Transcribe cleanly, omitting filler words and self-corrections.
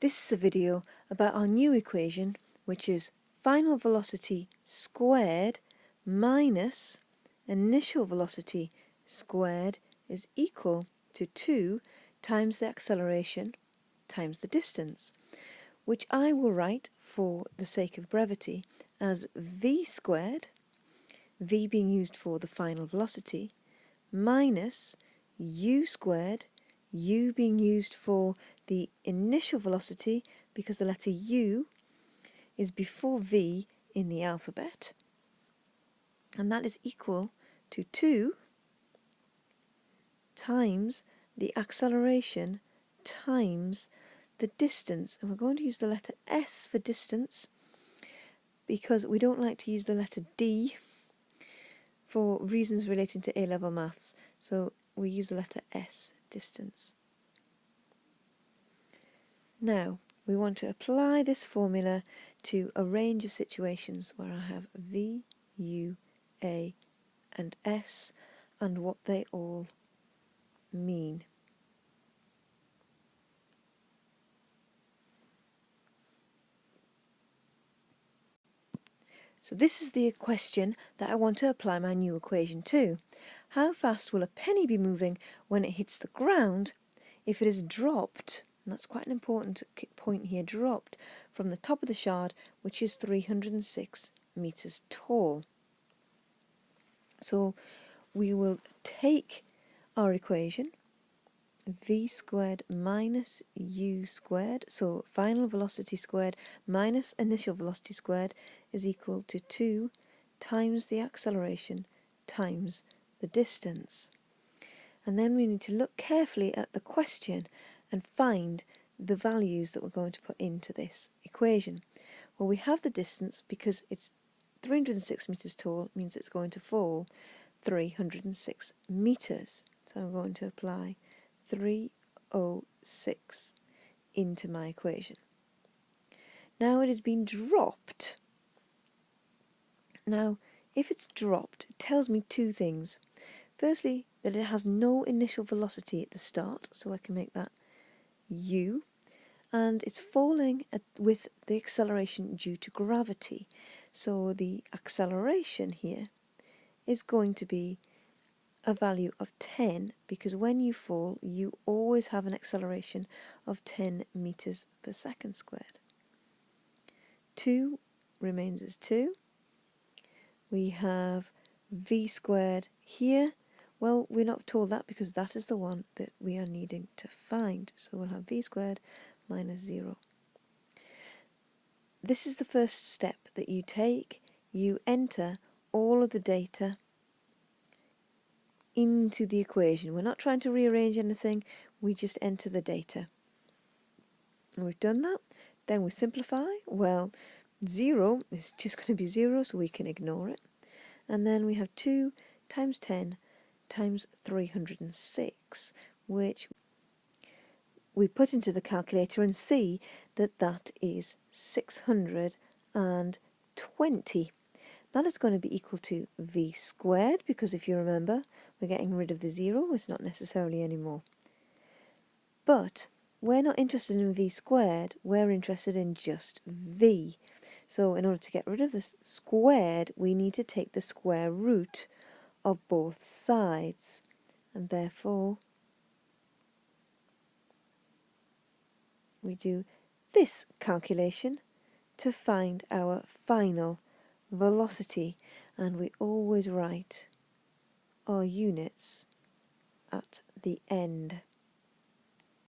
This is a video about our new equation, which is final velocity squared minus initial velocity squared is equal to 2 times the acceleration times the distance, which I will write, for the sake of brevity, as v squared, v being used for the final velocity, minus u squared, u being used for the initial velocity because the letter u is before v in the alphabet, and that is equal to 2 times the acceleration times the distance. And we're going to use the letter S for distance because we don't like to use the letter D for reasons relating to A-level maths, so we use the letter S, distance. Now we want to apply this formula to a range of situations where I have V, U, A and S and what they all mean. So this is the question that I want to apply my new equation to. How fast will a penny be moving when it hits the ground if it is dropped, and that's quite an important point here, dropped from the top of the shard, which is 306 metres tall. So we will take our equation, v squared minus u squared, so final velocity squared minus initial velocity squared is equal to 2 times the acceleration times the distance. And then we need to look carefully at the question and find the values that we're going to put into this equation. Well, we have the distance because it's 306 metres tall, it means it's going to fall 306 metres. So I'm going to apply 306 into my equation. Now it has been dropped. Now, if it's dropped, it tells me two things. Firstly, that it has no initial velocity at the start, so I can make that u, and it's falling with the acceleration due to gravity. So the acceleration here is going to be a value of 10, because when you fall you always have an acceleration of 10 meters per second squared. 2 remains as 2. We have v squared here. Well, we're not told that because that is the one that we are needing to find, so we'll have v squared minus 0. This is the first step that you take. You enter all of the data into the equation. We're not trying to rearrange anything, we just enter the data. And we've done that. Then we simplify. Well, 0 is just going to be 0, so we can ignore it. And then we have 2 times 10 times 306, which we put into the calculator and see that that is 620. That is going to be equal to v squared, because if you remember, we're getting rid of the 0, it's not necessarily anymore. But we're not interested in v squared, we're interested in just v. So in order to get rid of the squared, we need to take the square root of both sides, and therefore we do this calculation to find our final velocity, and we always write our units at the end.